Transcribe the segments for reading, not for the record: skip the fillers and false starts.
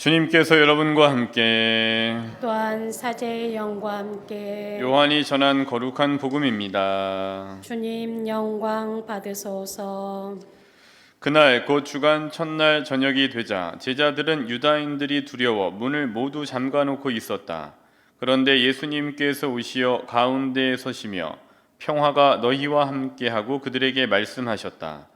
주님께서 여러분과 함께 또한 사제의 영과 함께 요한이 전한 거룩한 복음입니다. 주님 영광 받으소서. 그날 곧 주간 첫날 저녁이 되자 제자들은 유다인들이 두려워 문을 모두 잠가놓고 있었다. 그런데 예수님께서 오시어 가운데에 서시며 평화가 너희와 함께하고 그들에게 말씀하셨다.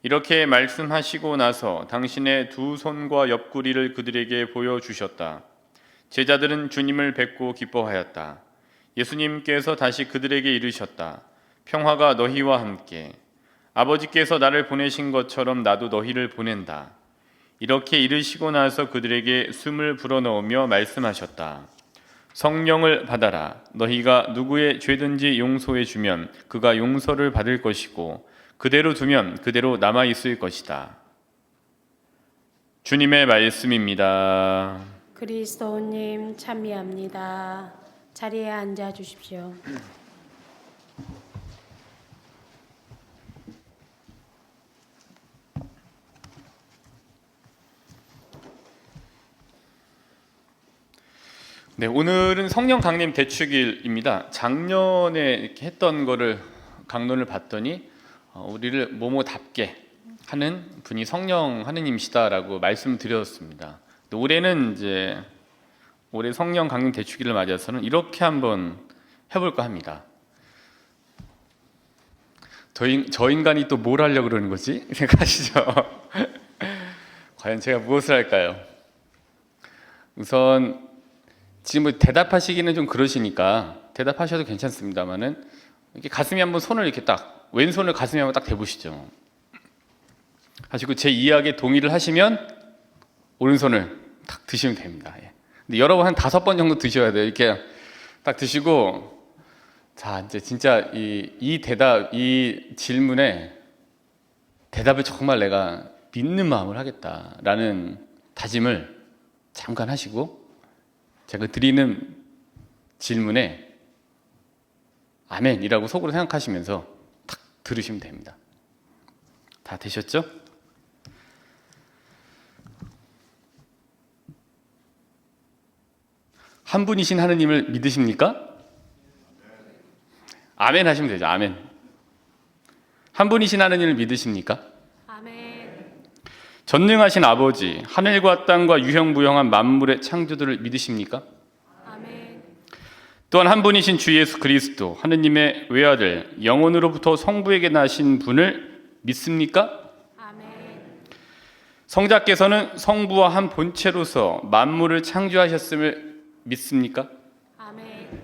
이렇게 말씀하시고 나서 당신의 두 손과 옆구리를 그들에게 보여주셨다. 제자들은 주님을 뵙고 기뻐하였다. 예수님께서 다시 그들에게 이르셨다. 평화가 너희와 함께. 아버지께서 나를 보내신 것처럼 나도 너희를 보낸다. 이렇게 이르시고 나서 그들에게 숨을 불어넣으며 말씀하셨다. 성령을 받아라. 너희가 누구의 죄든지 용서해 주면 그가 용서를 받을 것이고 그대로 두면 그대로 남아 있을 것이다. 주님의 말씀입니다. 그리스도님 참여합니다. 자리에 앉아 주십시오. 네, 오늘은 성령 강림 대축일입니다. 작년에 이렇게 했던 거를 강론을 봤더니 우리를 뭐뭐답게 하는 분이 성령 하느님이시다라고 말씀을 드렸습니다. 올해는 이제 올해 성령 강림 대축일을 맞아서는 이렇게 한번 해볼까 합니다. 저 인간이 또 뭘 하려고 그러는 거지? 생각하시죠? 과연 제가 무엇을 할까요? 우선 지금 뭐 대답하시기는 좀 그러시니까 대답하셔도 괜찮습니다만은 이렇게 가슴에 한번 손을 이렇게 딱 왼손을 가슴에 한번 딱 대보시죠. 하시고 제 이야기에 동의를 하시면 오른손을 딱 드시면 됩니다. 근데 여러 번 한 5번 정도 드셔야 돼요. 이렇게 딱 드시고 자 이제 진짜 이 질문에 대답을 정말 내가 믿는 마음을 하겠다라는 다짐을 잠깐 하시고 제가 드리는 질문에 아멘이라고 속으로 생각하시면서 탁 들으시면 됩니다. 다 되셨죠? 한 분이신 하느님을 믿으십니까? 아멘 하시면 되죠. 아멘. 한 분이신 하느님을 믿으십니까? 아멘. 전능하신 아버지, 하늘과 땅과 유형무형한 만물의 창조주를 믿으십니까? 아멘. 또한 한 분이신 주 예수 그리스도, 하느님의 외아들, 영혼으로부터 성부에게 나신 분을 믿습니까? 아멘. 성자께서는 성부와 한 본체로서 만물을 창조하셨음을 믿습니까? 아멘.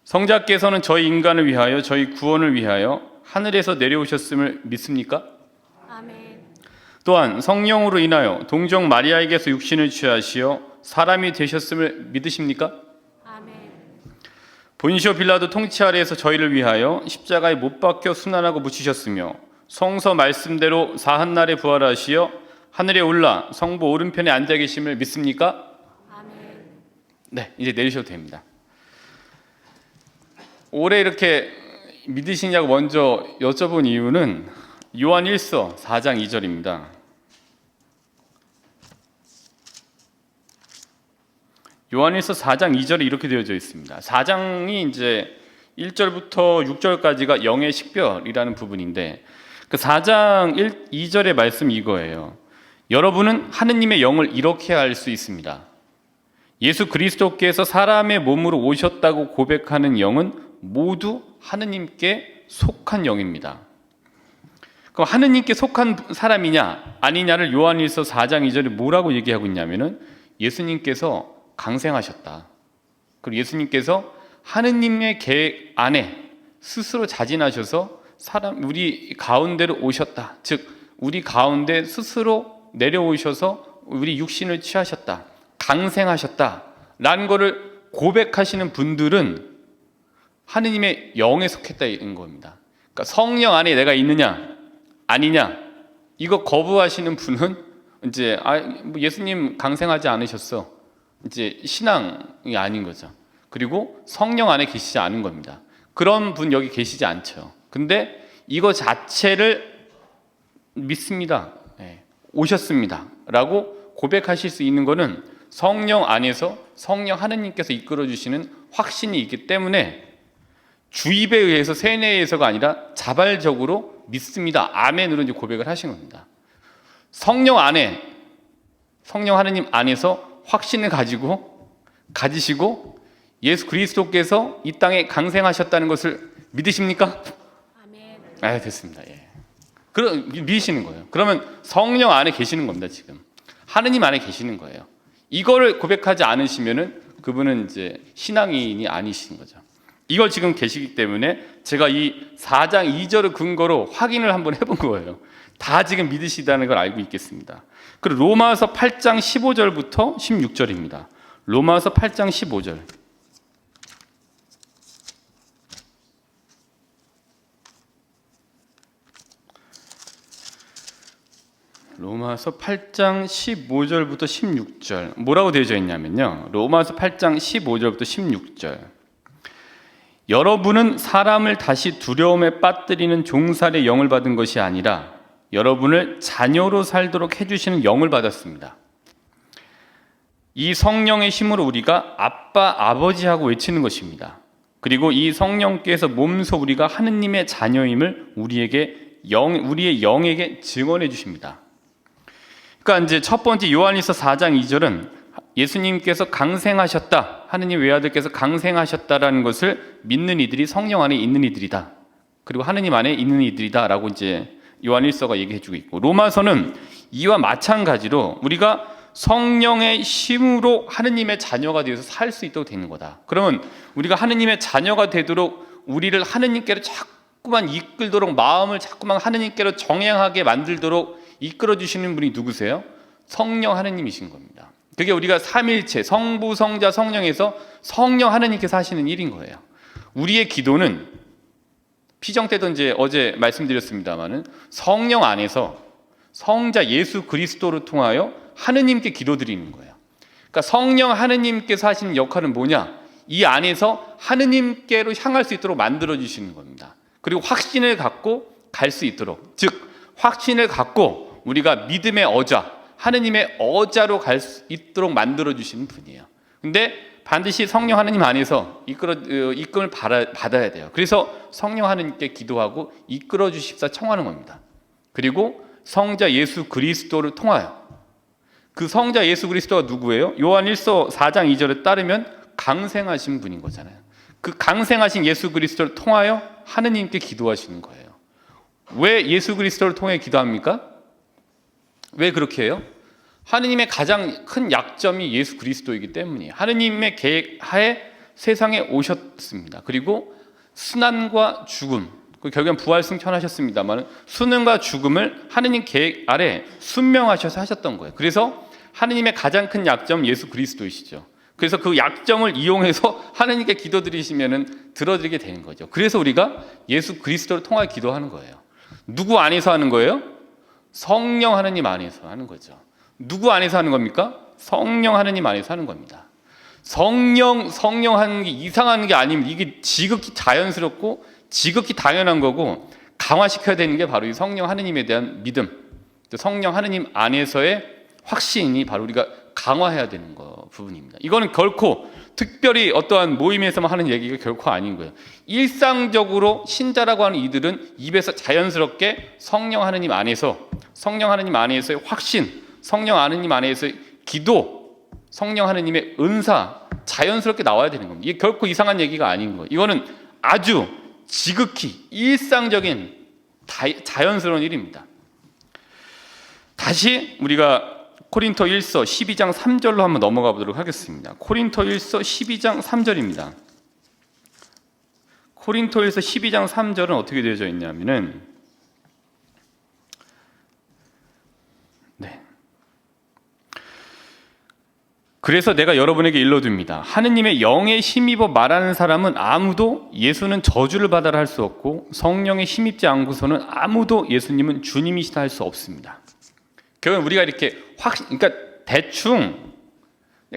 성자께서는 저희 인간을 위하여 저희 구원을 위하여 하늘에서 내려오셨음을 믿습니까? 아멘. 또한 성령으로 인하여 동정 마리아에게서 육신을 취하시어 사람이 되셨음을 믿으십니까? 아멘. 본시오 빌라도 통치 아래에서 저희를 위하여 십자가에 못 박혀 순환하고 묻히셨으며 성서 말씀대로 사한날에 부활하시어 하늘에 올라 성부 오른편에 앉아 계심을 믿습니까? 아멘. 네, 이제 내리셔도 됩니다. 올해 이렇게 믿으시냐고 먼저 여쭤본 이유는 요한 1서 4장 2절입니다. 요한 1서 4장 2절에 이렇게 되어져 있습니다. 4장이 이제 1절부터 6절까지가 영의 식별이라는 부분인데 그 4장 2절의 말씀이 이거예요. 여러분은 하느님의 영을 이렇게 알 수 있습니다. 예수 그리스도께서 사람의 몸으로 오셨다고 고백하는 영은 모두 하느님께 속한 영입니다. 그럼 하느님께 속한 사람이냐 아니냐를 요한일서 4장 2절에 뭐라고 얘기하고 있냐면은 예수님께서 강생하셨다. 그리고 예수님께서 하느님의 계획 안에 스스로 자진하셔서 우리 가운데로 오셨다. 즉 우리 가운데 스스로 내려오셔서 우리 육신을 취하셨다. 강생하셨다. 라는 것을 고백하시는 분들은 하느님의 영에 속했다 이런 겁니다. 그러니까 성령 안에 내가 있느냐 아니냐 이거 거부하시는 분은 이제 예수님 강생하지 않으셨어. 이제 신앙이 아닌 거죠. 그리고 성령 안에 계시지 않은 겁니다. 그런 분 여기 계시지 않죠. 근데 이거 자체를 믿습니다. 오셨습니다. 라고 고백하실 수 있는 거는 성령 안에서 성령 하느님께서 이끌어 주시는 확신이 있기 때문에 주입에 의해서 세뇌에 의해서가 아니라 자발적으로 믿습니다. 아멘으로 이제 고백을 하신 겁니다. 성령 안에 성령 하느님 안에서 확신을 가지시고 예수 그리스도께서 이 땅에 강생하셨다는 것을 믿으십니까? 아멘. 됐습니다. 예. 그럼 믿으시는 거예요. 그러면 성령 안에 계시는 겁니다. 지금 하느님 안에 계시는 거예요. 이거를 고백하지 않으시면은 그분은 이제 신앙인이 아니신 거죠. 이걸 지금 계시기 때문에 제가 이 4장 2절을 근거로 확인을 한번 해본 거예요. 다 지금 믿으시다는 걸 알고 있겠습니다. 그리고 로마서 8장 15절부터 16절입니다. 로마서 8장 15절. 로마서 8장 15절부터 16절 뭐라고 되어져 있냐면요. 로마서 8장 15절부터 16절. 여러분은 사람을 다시 두려움에 빠뜨리는 종살의 영을 받은 것이 아니라 여러분을 자녀로 살도록 해주시는 영을 받았습니다. 이 성령의 힘으로 우리가 아빠, 아버지하고 외치는 것입니다. 그리고 이 성령께서 몸소 우리가 하느님의 자녀임을 우리의 영에게 증언해 주십니다. 그러니까 이제 첫 번째 요한일서 4장 2절은 예수님께서 강생하셨다, 하느님 외아들께서 강생하셨다라는 것을 믿는 이들이 성령 안에 있는 이들이다. 그리고 하느님 안에 있는 이들이다라고 이제 요한일서가 얘기해주고 있고, 로마서는 이와 마찬가지로 우리가 성령의 힘으로 하느님의 자녀가 되어서 살 수 있도록 되는 거다. 그러면 우리가 하느님의 자녀가 되도록 우리를 하느님께로 자꾸만 이끌도록, 마음을 자꾸만 하느님께로 정향하게 만들도록 이끌어 주시는 분이 누구세요? 성령 하느님이신 겁니다. 그게 우리가 삼일체, 성부, 성자, 성령에서 성령 하느님께서 하시는 일인 거예요. 우리의 기도는 피정 때도 이제 어제 말씀드렸습니다만은 성령 안에서 성자 예수 그리스도를 통하여 하느님께 기도드리는 거예요. 그러니까 성령 하느님께서 하시는 역할은 뭐냐? 이 안에서 하느님께로 향할 수 있도록 만들어 주시는 겁니다. 그리고 확신을 갖고 갈 수 있도록, 즉 확신을 갖고 우리가 믿음의 어자, 하느님의 어자로 갈 수 있도록 만들어 주시는 분이에요. 근데 반드시 성령 하느님 안에서 이끌음을 받아야 돼요. 그래서 성령 하느님께 기도하고 이끌어 주십사 청하는 겁니다. 그리고 성자 예수 그리스도를 통하여, 그 성자 예수 그리스도가 누구예요? 요한일서 4장 2절에 따르면 강생하신 분인 거잖아요. 그 강생하신 예수 그리스도를 통하여 하느님께 기도하시는 거예요. 왜 예수 그리스도를 통해 기도합니까? 왜 그렇게 해요? 하느님의 가장 큰 약점이 예수 그리스도이기 때문이에요. 하느님의 계획 하에 세상에 오셨습니다. 그리고 순환과 죽음, 결국엔 부활 승천하셨습니다만 순환과 죽음을 하느님 계획 아래 순명하셔서 하셨던 거예요. 그래서 하느님의 가장 큰 약점 예수 그리스도이시죠. 그래서 그 약점을 이용해서 하느님께 기도드리시면은 들어드리게 되는 거죠. 그래서 우리가 예수 그리스도를 통하여 기도하는 거예요. 누구 안에서 하는 거예요? 성령 하느님 안에서 하는 거죠. 누구 안에서 하는 겁니까? 성령 하느님 안에서 하는 겁니다. 성령 하는 게 이상한 게 아니면 이게 지극히 자연스럽고 지극히 당연한 거고, 강화시켜야 되는 게 바로 이 성령 하느님에 대한 믿음, 성령 하느님 안에서의 확신이 바로 우리가 강화해야 되는 부분입니다. 이거는 결코 특별히 어떠한 모임에서만 하는 얘기가 결코 아닌 거예요. 일상적으로 신자라고 하는 이들은 입에서 자연스럽게 성령 하느님 안에서의 확신, 성령 하느님 안에서의 기도, 성령 하느님의 은사 자연스럽게 나와야 되는 겁니다. 이게 결코 이상한 얘기가 아닌 거예요. 이거는 아주 지극히 일상적인 자연스러운 일입니다. 다시 우리가 코린토 1서 12장 3절로 한번 넘어가 보도록 하겠습니다. 코린토 1서 12장 3절입니다. 코린토 1서 12장 3절은 어떻게 되어져 있냐면은, 그래서 내가 여러분에게 일러둡니다. 하느님의 영에 힘입어 말하는 사람은 아무도 예수는 저주를 받아라 할 수 없고, 성령에 힘입지 않고서는 아무도 예수님은 주님이시다 할 수 없습니다. 결국은 우리가 이렇게 그러니까 대충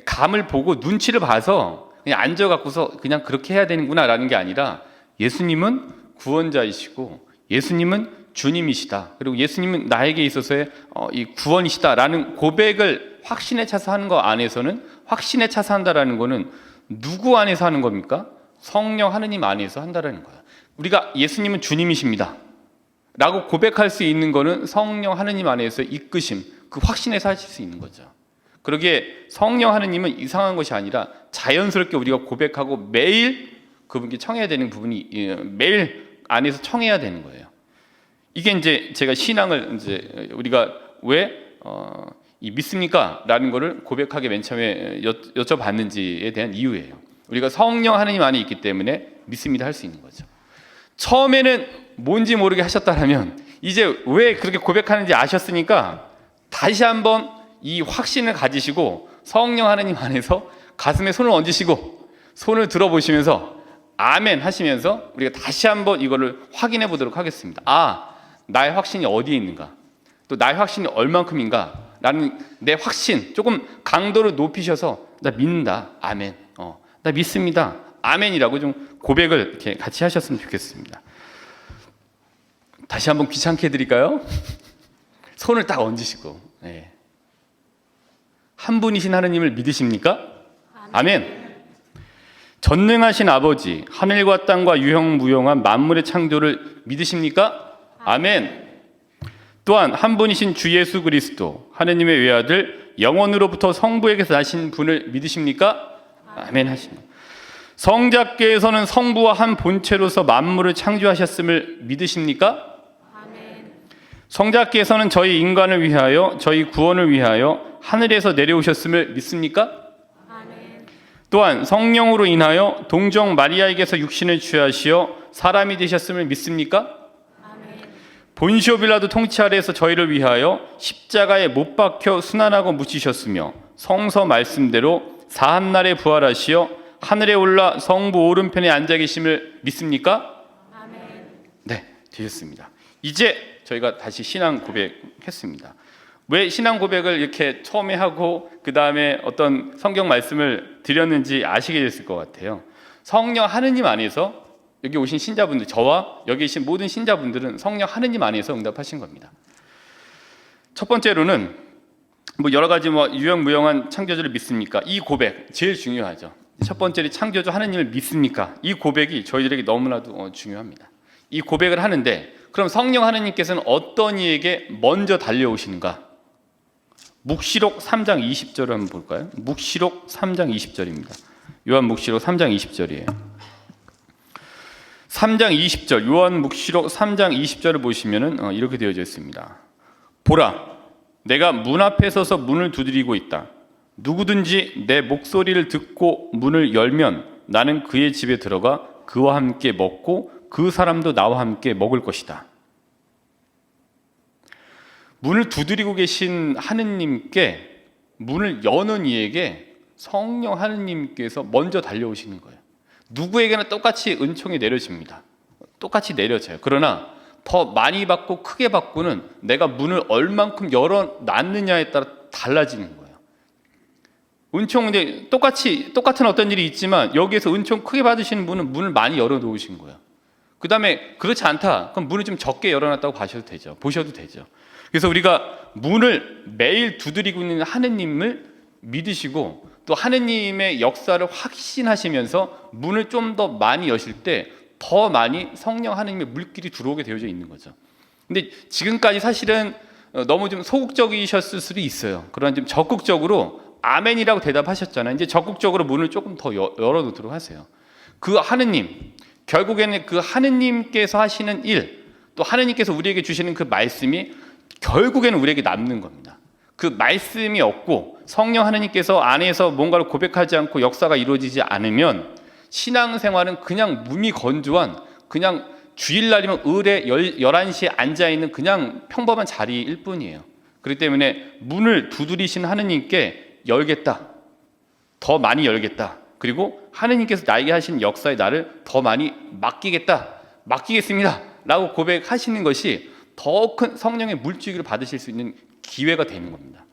감을 보고 눈치를 봐서 그냥 앉아갖고서 그냥 그렇게 해야 되는구나라는 게 아니라, 예수님은 구원자이시고 예수님은 주님이시다. 그리고 예수님은 나에게 있어서의 이 구원이시다라는 고백을 확신에 차서 하는 거 안에서는, 확신에 차서 한다라는 거는 누구 안에서 하는 겁니까? 성령 하느님 안에서 한다라는 거예요. 우리가 예수님은 주님이십니다 라고 고백할 수 있는 거는 성령 하느님 안에서 이끄심, 그 확신에서 하실 수 있는 거죠. 그러기에 성령 하느님은 이상한 것이 아니라 자연스럽게 우리가 고백하고 매일 그분께 청해야 되는 부분이, 매일 안에서 청해야 되는 거예요. 이게 이제 제가 신앙을 이제 우리가 왜 믿습니까? 라는 거를 고백하게 맨 처음에 여쭤봤는지에 대한 이유예요. 우리가 성령 하느님 안에 있기 때문에 믿습니다 할 수 있는 거죠. 처음에는 뭔지 모르게 하셨다면 이제 왜 그렇게 고백하는지 아셨으니까 다시 한번 이 확신을 가지시고 성령 하느님 안에서 가슴에 손을 얹으시고 손을 들어보시면서 아멘 하시면서 우리가 다시 한번 이거를 확인해 보도록 하겠습니다. 나의 확신이 어디에 있는가, 또 나의 확신이 얼만큼인가 라는 내 확신 조금 강도를 높이셔서 나 믿는다, 아멘, 나 믿습니다, 아멘이라고 좀 고백을 이렇게 같이 하셨으면 좋겠습니다. 다시 한번 귀찮게 해드릴까요? 손을 딱 얹으시고, 네. 한 분이신 하느님을 믿으십니까? 아멘. 전능하신 아버지, 하늘과 땅과 유형무용한 만물의 창조를 믿으십니까? 아멘. 또한 한 분이신 주 예수 그리스도, 하느님의 외아들, 영원으로부터 성부에게서 나신 분을 믿으십니까? 아멘 하십니다. 성자께서는 성부와 한 본체로서 만물을 창조하셨음을 믿으십니까? 아멘. 성자께서는 저희 인간을 위하여, 저희 구원을 위하여 하늘에서 내려오셨음을 믿습니까? 아멘. 또한 성령으로 인하여 동정 마리아에게서 육신을 취하시어 사람이 되셨음을 믿습니까? 아멘. 본시오 빌라도 통치 아래에서 저희를 위하여 십자가에 못 박혀 순환하고 묻히셨으며 성서 말씀대로 사한날에 부활하시어 하늘에 올라 성부 오른편에 앉아 계심을 믿습니까? 아멘. 네, 되셨습니다. 이제 저희가 다시 신앙 고백했습니다. 왜 신앙 고백을 이렇게 처음에 하고 그 다음에 어떤 성경 말씀을 드렸는지 아시게 됐을 것 같아요. 성령 하느님 안에서, 여기 오신 신자분들, 저와 여기 계신 모든 신자분들은 성령 하느님 안에서 응답하신 겁니다. 첫 번째로는 여러 가지 유형무용한 창조주를 믿습니까? 이 고백 제일 중요하죠. 첫 번째는 창조주 하느님을 믿습니까? 이 고백이 저희들에게 너무나도 중요합니다. 이 고백을 하는데 그럼 성령 하느님께서는 어떤 이에게 먼저 달려오시는가? 묵시록 3장 20절을 한번 볼까요? 묵시록 3장 20절입니다. 요한 묵시록 3장 20절이에요. 3장 20절, 요한 묵시록 3장 20절을 보시면은 이렇게 되어져 있습니다. 보라, 내가 문 앞에 서서 문을 두드리고 있다. 누구든지 내 목소리를 듣고 문을 열면 나는 그의 집에 들어가 그와 함께 먹고 그 사람도 나와 함께 먹을 것이다. 문을 두드리고 계신 하느님께, 문을 여는 이에게 성령 하느님께서 먼저 달려오시는 거예요. 누구에게나 똑같이 은총이 내려집니다. 똑같이 내려져요. 그러나 더 많이 받고 크게 받고는 내가 문을 얼만큼 열어놨느냐에 따라 달라지는 거예요. 은총은 똑같은 어떤 일이 있지만 여기에서 은총 크게 받으시는 분은 문을 많이 열어놓으신 거예요. 그 다음에 그렇지 않다, 그럼 문을 좀 적게 열어놨다고 보셔도 되죠. 그래서 우리가 문을 매일 두드리고 있는 하느님을 믿으시고 또 하느님의 역사를 확신하시면서 문을 좀 더 많이 여실 때 더 많이 성령 하느님의 물길이 들어오게 되어져 있는 거죠. 근데 지금까지 사실은 너무 좀 소극적이셨을 수도 있어요. 그러나 좀 적극적으로 아멘이라고 대답하셨잖아요. 이제 적극적으로 문을 조금 더 열어놓도록 하세요. 그 하느님, 결국에는 그 하느님께서 하시는 일, 또 하느님께서 우리에게 주시는 그 말씀이 결국에는 우리에게 남는 겁니다. 그 말씀이 없고 성령 하느님께서 안에서 뭔가를 고백하지 않고 역사가 이루어지지 않으면 신앙생활은 그냥 무미건조한, 그냥 주일날이면 을에 11시에 앉아있는 그냥 평범한 자리일 뿐이에요. 그렇기 때문에 문을 두드리신 하느님께 열겠다, 더 많이 열겠다, 그리고 하느님께서 나에게 하신 역사에 나를 더 많이 맡기겠습니다 라고 고백하시는 것이 더 큰 성령의 물주기를 받으실 수 있는 기회가 되는 겁니다.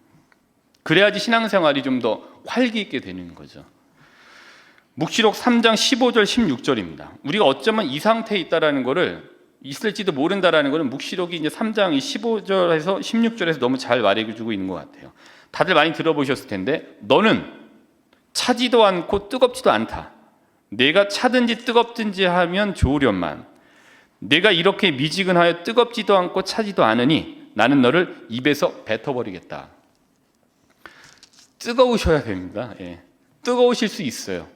그래야지 신앙생활이 좀 더 활기 있게 되는 거죠. 묵시록 3장 15절 16절입니다. 우리가 어쩌면 이 상태에 있다라는 것을 있을지도 모른다라는 것은 묵시록이 이제 3장 15절에서 16절에서 너무 잘 말해주고 있는 것 같아요. 다들 많이 들어보셨을 텐데, 너는 차지도 않고 뜨겁지도 않다. 내가 차든지 뜨겁든지 하면 좋으련만. 내가 이렇게 미지근하여 뜨겁지도 않고 차지도 않으니 나는 너를 입에서 뱉어버리겠다. 뜨거우셔야 됩니다. 예. 뜨거우실 수 있어요.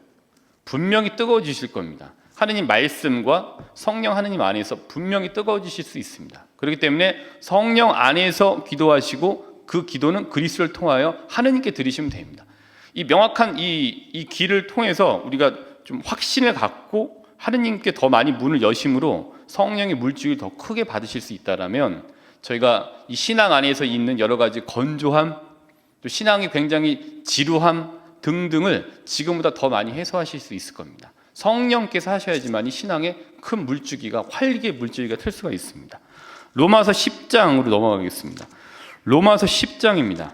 분명히 뜨거워지실 겁니다. 하느님 말씀과 성령 하느님 안에서 분명히 뜨거워지실 수 있습니다. 그렇기 때문에 성령 안에서 기도하시고 그 기도는 그리스도를 통하여 하느님께 드리시면 됩니다. 이 명확한 이 길을 통해서 우리가 좀 확신을 갖고 하느님께 더 많이 문을 여심으로 성령의 물질을 더 크게 받으실 수 있다라면, 저희가 이 신앙 안에서 있는 여러 가지 건조함, 또 신앙이 굉장히 지루함 등등을 지금보다 더 많이 해소하실 수 있을 겁니다. 성령께서 하셔야지만 이 신앙의 큰 물줄기가, 활기의 물줄기가 틀 수가 있습니다. 로마서 10장으로 넘어가겠습니다. 로마서 10장입니다.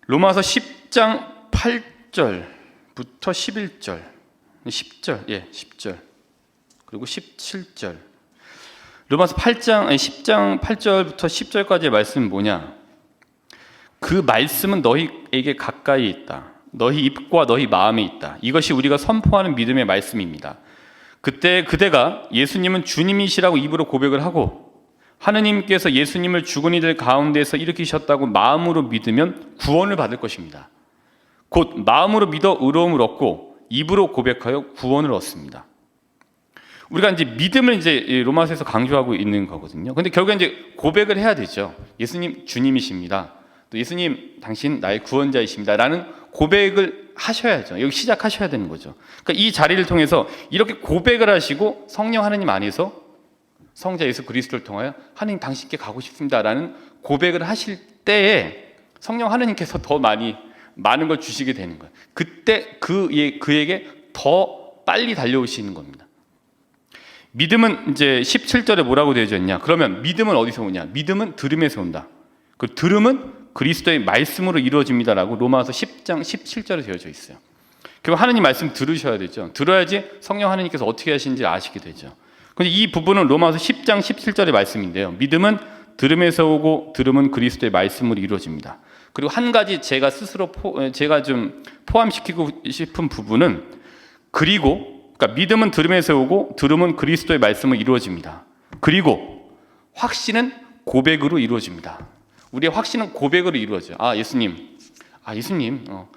로마서 10장 8절부터 11절, 10절, 그리고 17절. 로마서 10장 8절부터 10절까지의 말씀은 뭐냐? 그 말씀은 너희에게 가까이 있다. 너희 입과 너희 마음에 있다. 이것이 우리가 선포하는 믿음의 말씀입니다. 그때 그대가 예수님은 주님이시라고 입으로 고백을 하고 하느님께서 예수님을 죽은 이들 가운데서 일으키셨다고 마음으로 믿으면 구원을 받을 것입니다. 곧 마음으로 믿어 의로움을 얻고 입으로 고백하여 구원을 얻습니다. 우리가 이제 믿음을 이제 로마서에서 강조하고 있는 거거든요. 근데 결국에 이제 고백을 해야 되죠. 예수님 주님이십니다. 또 예수님 당신 나의 구원자이십니다. 라는 고백을 하셔야죠. 여기 시작하셔야 되는 거죠. 그러니까 이 자리를 통해서 이렇게 고백을 하시고 성령 하느님 안에서 성자 예수 그리스도를 통하여 하느님 당신께 가고 싶습니다라는 고백을 하실 때에 성령 하느님께서 더 많은 걸 주시게 되는 거예요. 그때 그에게 더 빨리 달려오시는 겁니다. 믿음은 이제 17절에 뭐라고 되어져 있냐? 그러면 믿음은 어디서 오냐? 믿음은 들음에서 온다. 그 들음은 그리스도의 말씀으로 이루어집니다라고 로마서 10장 17절에 되어져 있어요. 결국 하느님 말씀 들으셔야 되죠. 들어야지 성령 하느님께서 어떻게 하시는지 아시게 되죠. 근데 이 부분은 로마서 10장 17절의 말씀인데요. 믿음은 들음에서 오고 들음은 그리스도의 말씀으로 이루어집니다. 그리고 한 가지 제가 좀 포함시키고 싶은 부분은 그러니까 믿음은 들음에서 오고 들음은 그리스도의 말씀으로 이루어집니다. 그리고 확신은 고백으로 이루어집니다. 우리의 확신은 고백으로 이루어져요. 예수님,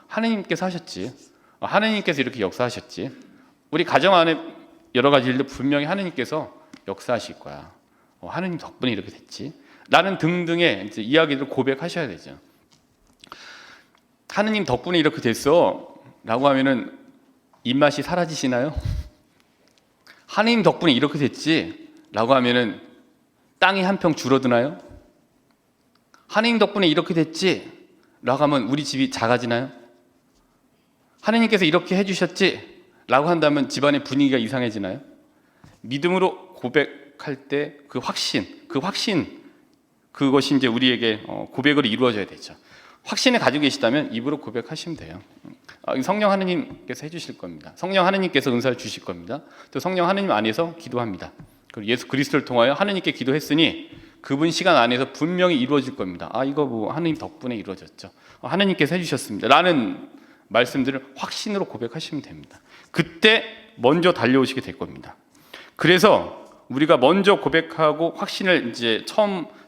하느님께서 하셨지. 하느님께서 이렇게 역사하셨지. 우리 가정 안에 여러 가지 일도 분명히 하느님께서 역사하실 거야. 하느님 덕분에 이렇게 됐지. 라는 등등의 이제 이야기들을 고백하셔야 되죠. 하느님 덕분에 이렇게 됐어. 라고 하면은 입맛이 사라지시나요? 하느님 덕분에 이렇게 됐지. 라고 하면은 땅이 한 평 줄어드나요? 하느님 덕분에 이렇게 됐지. 라고 하면 우리 집이 작아지나요? 하느님께서 이렇게 해주셨지. 라고 한다면 집안의 분위기가 이상해지나요? 믿음으로 고백할 때 그 확신, 그것이 이제 우리에게 고백으로 이루어져야 되죠. 확신을 가지고 계시다면 입으로 고백하시면 돼요. 성령 하느님께서 해주실 겁니다. 성령 하느님께서 은사를 주실 겁니다. 또 성령 하느님 안에서 기도합니다. 그리고 예수 그리스도를 통하여 하느님께 기도했으니 그분 시간 안에서 분명히 이루어질 겁니다. 이거 뭐 하느님 덕분에 이루어졌죠. 하느님께서 해주셨습니다. 라는 말씀들을 확신으로 고백하시면 됩니다. 그때 먼저 달려오시게 될 겁니다. 그래서 우리가 먼저 고백하고 확신을 이제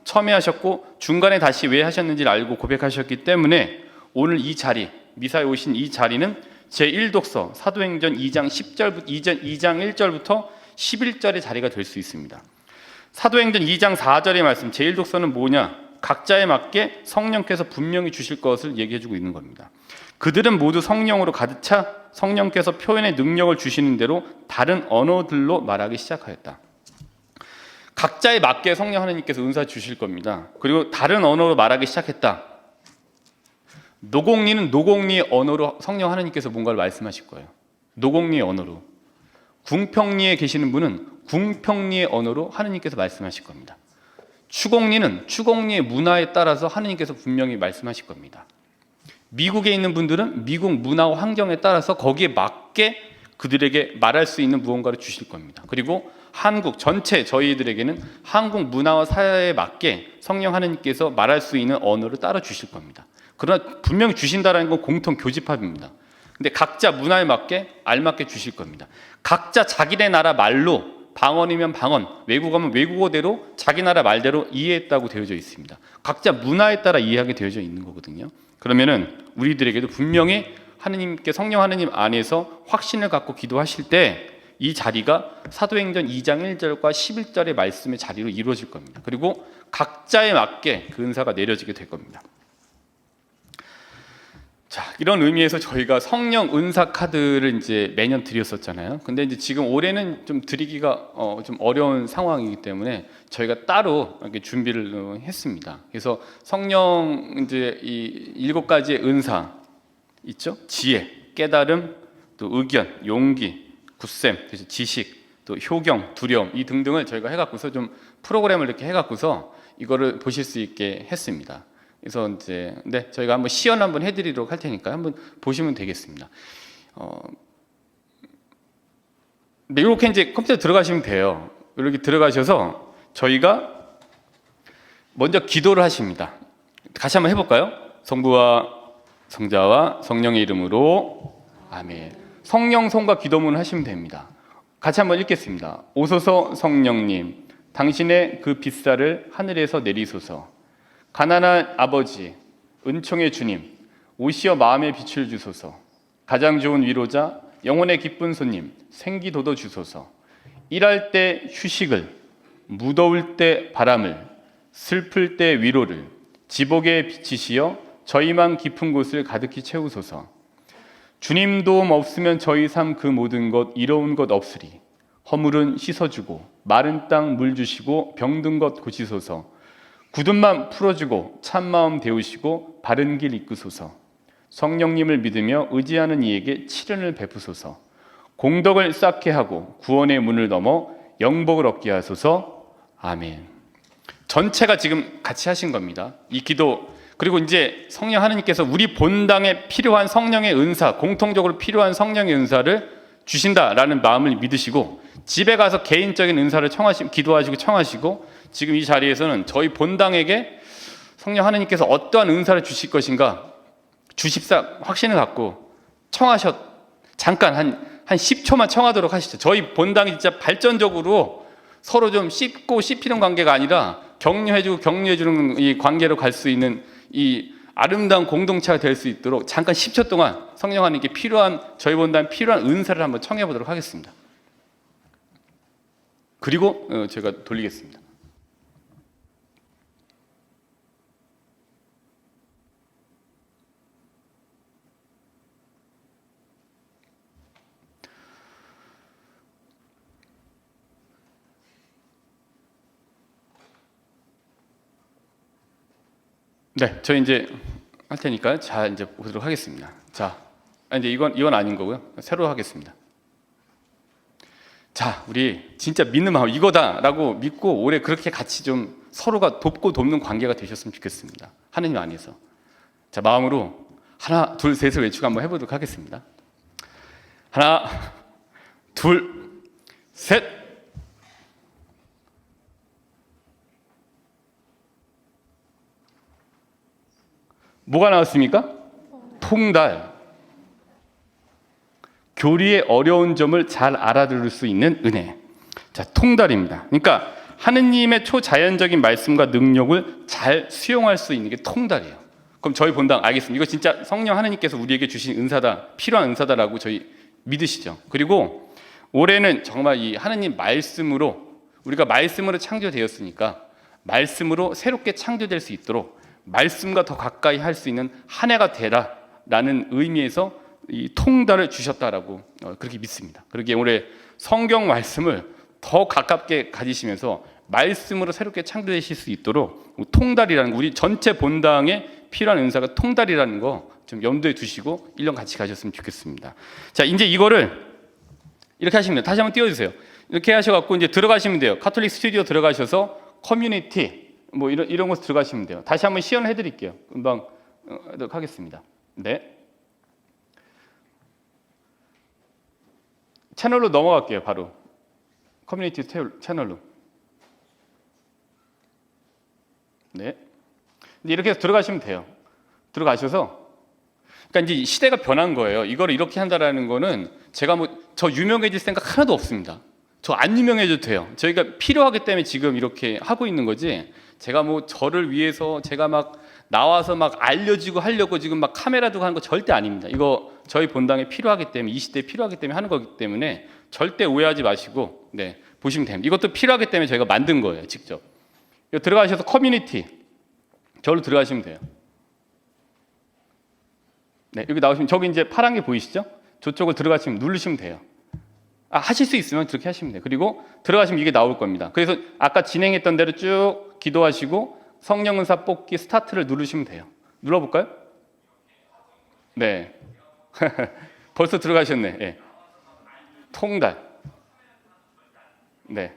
처음에 하셨고 중간에 다시 왜 하셨는지를 알고 고백하셨기 때문에 오늘 이 자리, 미사에 오신 이 자리는 제1독서 사도행전 2장 1절부터 11절의 자리가 될 수 있습니다. 사도행전 2장 4절의 말씀, 제1독서는 뭐냐? 각자에 맞게 성령께서 분명히 주실 것을 얘기해주고 있는 겁니다. 그들은 모두 성령으로 가득 차 성령께서 표현의 능력을 주시는 대로 다른 언어들로 말하기 시작하였다. 각자에 맞게 성령 하나님께서 은사 주실 겁니다. 그리고 다른 언어로 말하기 시작했다. 노공리는 노공리의 언어로 성령 하나님께서 뭔가를 말씀하실 거예요. 노공리의 언어로. 궁평리에 계시는 분은 궁평리의 언어로 하나님께서 말씀하실 겁니다. 추공리는 추공리의 문화에 따라서 하나님께서 분명히 말씀하실 겁니다. 미국에 있는 분들은 미국 문화와 환경에 따라서 거기에 맞게 그들에게 말할 수 있는 무언가를 주실 겁니다. 그리고 한국 전체 저희들에게는 한국 문화와 사회에 맞게 성령 하나님께서 말할 수 있는 언어를 따라 주실 겁니다. 그러나 분명히 주신다는 건 공통 교집합입니다. 근데 각자 문화에 맞게 알맞게 주실 겁니다. 각자 자기네 나라 말로, 방언이면 방언, 외국어면 외국어대로 자기 나라 말대로 이해했다고 되어져 있습니다. 각자 문화에 따라 이해하게 되어져 있는 거거든요. 그러면은 우리들에게도 분명히 하느님께, 성령 하느님 안에서 확신을 갖고 기도하실 때 이 자리가 사도행전 2장 1절과 11절의 말씀의 자리로 이루어질 겁니다. 그리고 각자에 맞게 그 은사가 내려지게 될 겁니다. 자, 이런 의미에서 저희가 성령 은사 카드를 이제 매년 드렸었잖아요. 근데 이제 지금 올해는 좀 드리기가 좀 어려운 상황이기 때문에 저희가 따로 이렇게 준비를 했습니다. 그래서 성령 이제 이 7가지의 은사 있죠? 지혜, 깨달음, 또 의견, 용기, 굳셈, 지식, 또 효경, 두려움 이 등등을 저희가 해갖고서 좀 프로그램을 이렇게 해갖고서 이거를 보실 수 있게 했습니다. 그래서 이제 저희가 한번 시연 한번 해드리도록 할 테니까 한번 보시면 되겠습니다. 이렇게 이제 컴퓨터 들어가시면 돼요. 이렇게 들어가셔서 저희가 먼저 기도를 하십니다. 같이 한번 해볼까요? 성부와 성자와 성령의 이름으로 아멘. 성령 성과 기도문 하시면 됩니다. 같이 한번 읽겠습니다. 오소서 성령님, 당신의 그 빛살을 하늘에서 내리소서. 가난한 아버지, 은총의 주님, 오시어 마음의 빛을 주소서. 가장 좋은 위로자, 영혼의 기쁜 손님, 생기도도 주소서. 일할 때 휴식을, 무더울 때 바람을, 슬플 때 위로를, 지복의 빛이시여 저희만 깊은 곳을 가득히 채우소서. 주님 도움 없으면 저희 삶 그 모든 것 이로운 것 없으리. 허물은 씻어주고 마른 땅 물 주시고 병든 것 고치소서. 굳은 맘 풀어주고 참마음 데우시고 바른 길 이끄소서. 성령님을 믿으며 의지하는 이에게 치련을 베푸소서. 공덕을 쌓게 하고 구원의 문을 넘어 영복을 얻게 하소서. 아멘. 전체가 지금 같이 하신 겁니다. 이 기도. 그리고 이제 성령 하나님께서 우리 본당에 필요한 성령의 은사, 공통적으로 필요한 성령의 은사를 주신다라는 마음을 믿으시고 집에 가서 개인적인 은사를 기도하시고 청하시고 지금 이 자리에서는 저희 본당에게 성령 하나님께서 어떠한 은사를 주실 것인가 주십사 확신을 갖고 잠깐 한 10초만 청하도록 하시죠. 저희 본당이 진짜 발전적으로 서로 좀 씹히는 관계가 아니라 격려해주는 이 관계로 갈 수 있는 이 아름다운 공동체가 될 수 있도록 잠깐 10초 동안 성령 하나님께 저희 본당 필요한 은사를 한번 청해 보도록 하겠습니다. 그리고 제가 돌리겠습니다. 네, 저 이제 할 테니까 자 이제 보도록 하겠습니다. 자, 이제 이건 아닌 거고요. 새로 하겠습니다. 자, 우리 진짜 믿는 마음 이거다라고 믿고 올해 그렇게 같이 좀 서로가 돕고 돕는 관계가 되셨으면 좋겠습니다. 하느님 안에서. 자, 마음으로 하나, 둘, 셋을 외치고 한번 해보도록 하겠습니다. 하나, 둘, 셋. 뭐가 나왔습니까? 통달. 교리의 어려운 점을 잘 알아들을 수 있는 은혜. 자, 통달입니다. 그러니까 하느님의 초자연적인 말씀과 능력을 잘 수용할 수 있는 게 통달이에요. 그럼 저희 본당 알겠습니다. 이거 진짜 성령 하느님께서 우리에게 주신 은사다, 필요한 은사다라고 저희 믿으시죠. 그리고 올해는 정말 이 하느님 말씀으로 우리가 말씀으로 창조되었으니까 말씀으로 새롭게 창조될 수 있도록 말씀과 더 가까이 할 수 있는 한 해가 되라라는 의미에서 이 통달을 주셨다라고 그렇게 믿습니다. 그렇게 올해 성경 말씀을 더 가깝게 가지시면서 말씀으로 새롭게 창조되실 수 있도록 통달이라는 거, 우리 전체 본당에 필요한 은사가 통달이라는 거 좀 염두에 두시고 1년 같이 가셨으면 좋겠습니다. 자, 이제 이거를 이렇게 하시면 돼요. 다시 한번 띄워주세요. 이렇게 하셔갖고 이제 들어가시면 돼요. 카톨릭 스튜디오 들어가셔서 커뮤니티 뭐 이런 곳 들어가시면 돼요. 다시 한번 시연을 해드릴게요. 금방 하겠습니다. 네. 채널로 넘어갈게요. 바로 커뮤니티 채널로. 네. 이렇게 해서 들어가시면 돼요. 들어가셔서, 그러니까 이제 시대가 변한 거예요. 이거를 이렇게 한다라는 거는 제가 뭐 저 유명해질 생각 하나도 없습니다. 저 안 유명해져도 돼요. 저희가 필요하기 때문에 지금 이렇게 하고 있는 거지. 제가 뭐 저를 위해서 제가 막 나와서 막 알려지고 하려고 지금 막 카메라 두고 하는 거 절대 아닙니다. 이거 저희 본당에 필요하기 때문에, 이 시대에 필요하기 때문에 하는 거기 때문에 절대 오해하지 마시고, 네, 보시면 됩니다. 이것도 필요하기 때문에 저희가 만든 거예요, 직접. 여기 들어가셔서 커뮤니티, 저로 들어가시면 돼요. 네, 여기 나오시면 저기 이제 파란 게 보이시죠? 저쪽을 들어가시면 누르시면 돼요. 하실 수 있으면 그렇게 하시면 돼요. 그리고 들어가시면 이게 나올 겁니다. 그래서 아까 진행했던 대로 쭉 기도하시고 성령 은사 뽑기 스타트를 누르시면 돼요. 눌러볼까요? 네. 벌써 들어가셨네. 네. 통달. 네.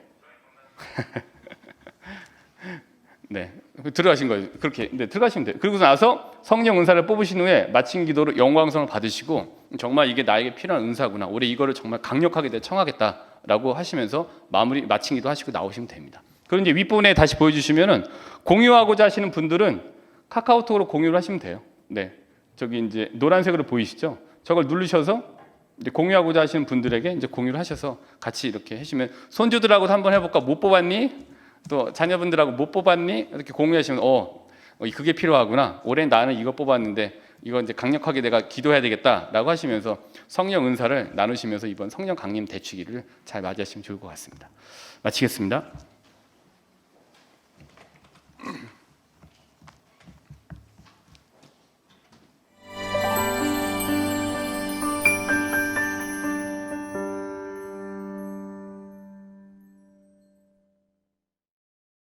네, 들어가신 거예요. 그렇게 네, 들어가시면 돼요. 그리고 나서 성령 은사를 뽑으신 후에 마친 기도로 영광성을 받으시고 정말 이게 나에게 필요한 은사구나. 올해 이거를 정말 강력하게 내가 청하겠다라고 하시면서 마무리 마친 기도 하시고 나오시면 됩니다. 그리고 이제 윗부분에 다시 보여주시면은 공유하고자 하시는 분들은 카카오톡으로 공유를 하시면 돼요. 네, 저기 이제 노란색으로 보이시죠? 저걸 누르셔서 이제 공유하고자 하시는 분들에게 이제 공유를 하셔서 같이 이렇게 하시면 손주들하고도 한번 해볼까? 못 뽑았니? 또 자녀분들하고 못 뽑았니? 이렇게 공유하시면 그게 필요하구나. 올해 나는 이거 뽑았는데 이거 이제 강력하게 내가 기도해야 되겠다라고 하시면서 성령 은사를 나누시면서 이번 성령 강림 대축일을 잘 맞이하시면 좋을 것 같습니다. 마치겠습니다.